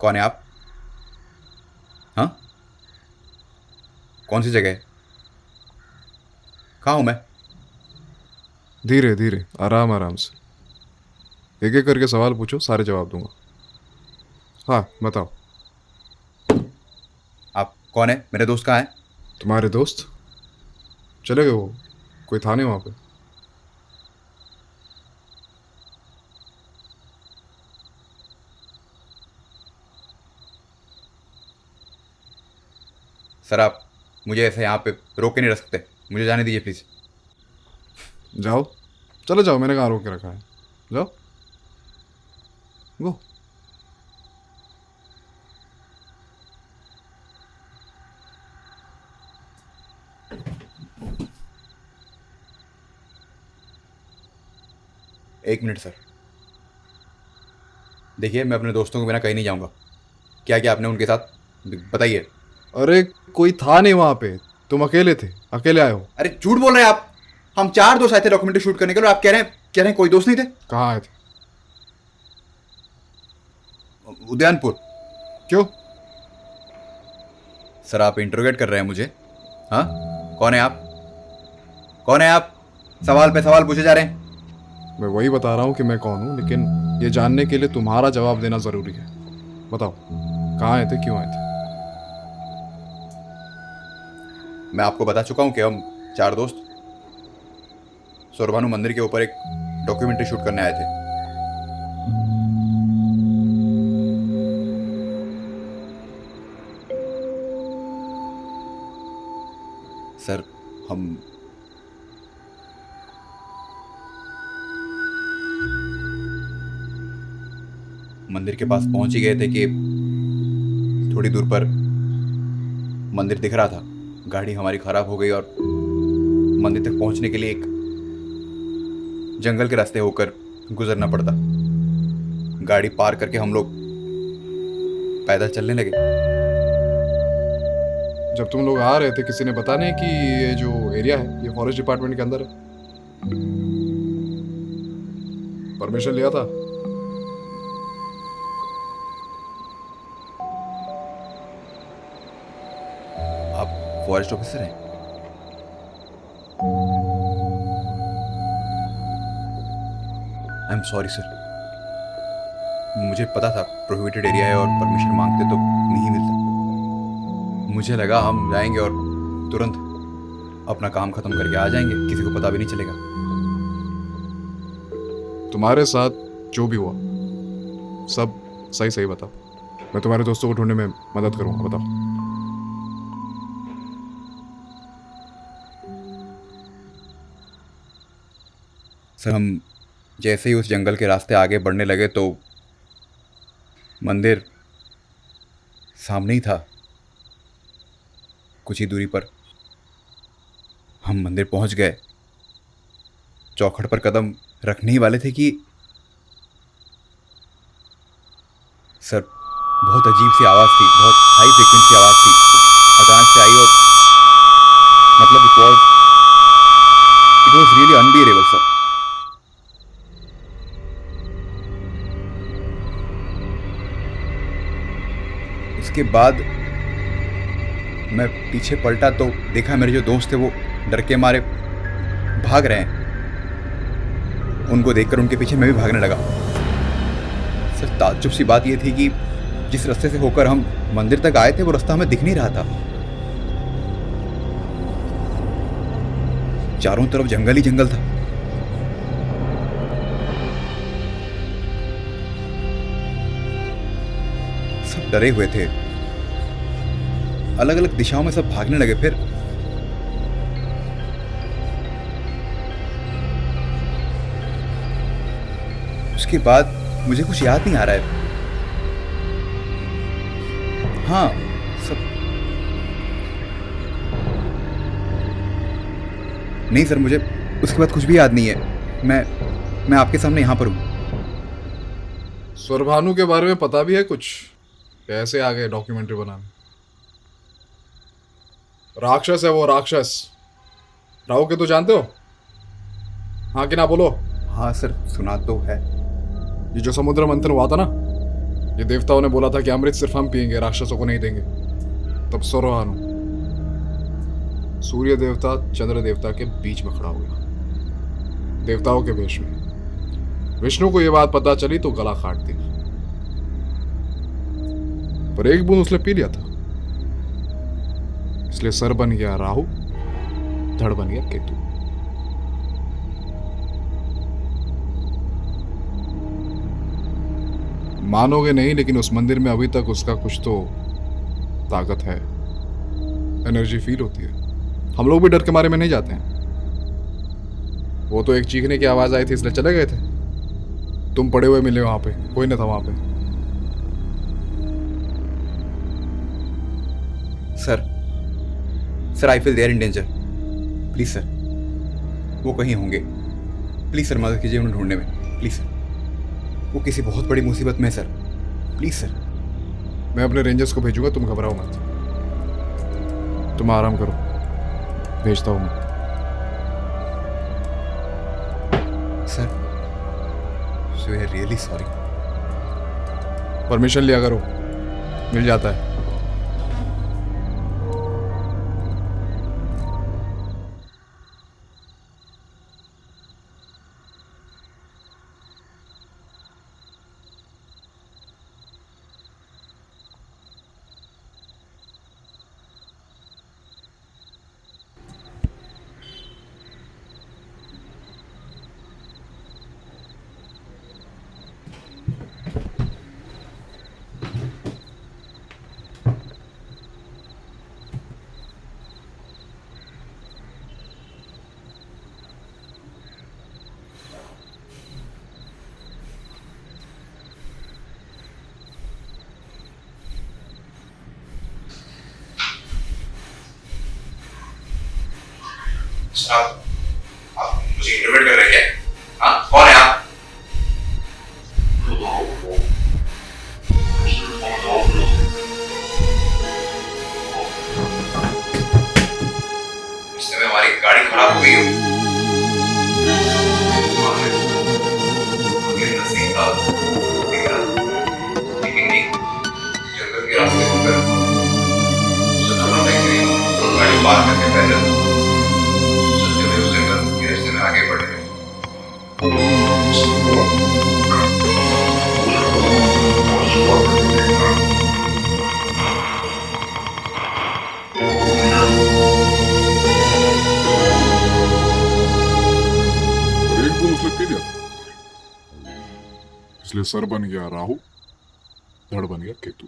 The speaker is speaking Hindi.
कौन है आप? हाँ, कौन सी जगह है? कहाँ हूँ मैं? धीरे धीरे, आराम आराम से, एक एक करके सवाल पूछो, सारे जवाब दूंगा। हाँ, बताओ। आप कौन है? मेरे दोस्त कहाँ है? तुम्हारे दोस्त चले गए वो, कोई था नहीं वहां पे। सर, आप मुझे ऐसे यहाँ पे रोक के नहीं रख सकते। मुझे जाने दीजिए प्लीज़। जाओ, चले जाओ, मैंने कहाँ रोक के रखा है। जाओ, गो। एक मिनट सर। देखिए, मैं अपने दोस्तों के बिना कहीं नहीं जाऊँगा। क्या क्या आपने उनके साथ, बताइए। अरे, कोई था नहीं वहां पे, तुम अकेले थे, अकेले आए हो। अरे झूठ बोल रहे हैं आप। हम 4 दोस्त आए थे डॉक्यूमेंट्री शूट करने के लिए और आप कह रहे हैं कोई दोस्त नहीं थे। कहाँ आए थे? उदयनपुर। क्यों? सर, आप इंटरोगेट कर रहे हैं मुझे? हाँ, कौन है आप? कौन है आप? सवाल पे सवाल पूछे जा रहे हैं। मैं वही बता रहा हूँ कि मैं कौन हूँ, लेकिन ये जानने के लिए तुम्हारा जवाब देना जरूरी है। बताओ, कहाँ आए थे, क्यों आए थे? मैं आपको बता चुका हूँ कि हम 4 दोस्त सोरभानु मंदिर के ऊपर एक डॉक्यूमेंट्री शूट करने आए थे। सर, हम मंदिर के पास पहुंच ही गए थे कि थोड़ी दूर पर मंदिर दिख रहा था। गाड़ी हमारी खराब हो गई और मंदिर तक पहुंचने के लिए एक जंगल के रास्ते होकर गुजरना पड़ता। गाड़ी पार करके हम लोग पैदल चलने लगे। जब तुम लोग आ रहे थे, किसी ने बता नहीं कि ये जो एरिया है ये फॉरेस्ट डिपार्टमेंट के अंदर है? परमिशन लिया था? आप फॉरेस्ट ऑफिसर हैं? I am sorry sir. मुझे पता था प्रोहिबिटेड एरिया है और परमिशन मांगते तो नहीं मिलता। मुझे लगा हम जाएंगे और तुरंत अपना काम खत्म करके आ जाएंगे, किसी को पता भी नहीं चलेगा। तुम्हारे साथ जो भी हुआ सब सही सही बताओ, मैं तुम्हारे दोस्तों को ढूंढने में मदद करूंगा। बताओ। सर, हम जैसे ही उस जंगल के रास्ते आगे बढ़ने लगे तो मंदिर सामने ही था। कुछ ही दूरी पर हम मंदिर पहुंच गए। चौखट पर कदम रखने ही वाले थे कि सर, बहुत अजीब सी आवाज़ थी, बहुत हाई फ्रिक्वेंसी आवाज़ थी। अचानक से आई और मतलब it was really unbearable sir. उसके बाद मैं पीछे पलटा तो देखा मेरे जो दोस्त थे वो डर के मारे भाग रहे हैं। उनको देखकर उनके पीछे मैं भी भागने लगा। सर, ताज्जुब सी बात यह थी कि जिस रास्ते से होकर हम मंदिर तक आए थे वो रास्ता हमें दिख नहीं रहा था। चारों तरफ जंगल ही जंगल था। सब डरे हुए थे, अलग अलग दिशाओं में सब भागने लगे। फिर उसके बाद मुझे कुछ याद नहीं आ रहा है। हाँ, सब नहीं सर, मुझे उसके बाद कुछ भी याद नहीं है। मैं आपके सामने यहाँ पर हूँ। स्वरभानु के बारे में पता भी है कुछ? कैसे आ गए डॉक्यूमेंट्री बनाने? राक्षस है वो, राक्षस। राहु के तो जानते हो? हाँ कि ना बोलो। हाँ सर, सुना तो है। ये जो समुद्र मंथन हुआ था ना, ये देवताओं ने बोला था कि अमृत सिर्फ हम पिएंगे, राक्षसों को नहीं देंगे। तब सौरहानु, सूर्य देवता चंद्र देवता के बीच में खड़ा हो गया, देवताओं के वेश में। विष्णु को यह बात पता चली तो गला काट दिया, पर एक बूंद उसने पी लिया था, इसलिए सर बन गया राहु, धड़ बन गया केतु। मानोगे नहीं, लेकिन उस मंदिर में अभी तक उसका कुछ तो ताकत है, एनर्जी फील होती है। हम लोग भी डर के मारे में नहीं जाते हैं। वो तो एक चीखने की आवाज आई थी इसलिए चले गए थे। तुम पड़े हुए मिले वहां पे, कोई ना था वहां पे। Sir I feel there in danger. Please sir, वो कहीं होंगे। प्लीज सर, मदद कीजिए उन्हें ढूंढने में। प्लीज सर, वो किसी बहुत बड़ी मुसीबत में है सर। Please sir. मैं अपने रेंजर्स को भेजूंगा, तुम घबराओ मत। तुम आराम करो, भेजता हूं मैं। Sir, so we are really sorry. Permission लिया करो, मिल जाता है। आप मुझे इंटरव्यू कर रहे हैं क्या? हाँ, कौन है आप? इस समय हमारी गाड़ी खराब हो गई हो। ये नसीब था, दिख रहा। लेकिन नहीं, जंगल के रास्ते होकर गाड़ी पार करके पैदल चलते हुए उस जंगल के रास्ते में आगे बढ़ रहे। एक बूंद उसने पी लिया था, इसलिए सर बन गया राहु, धड़ बन गया केतु।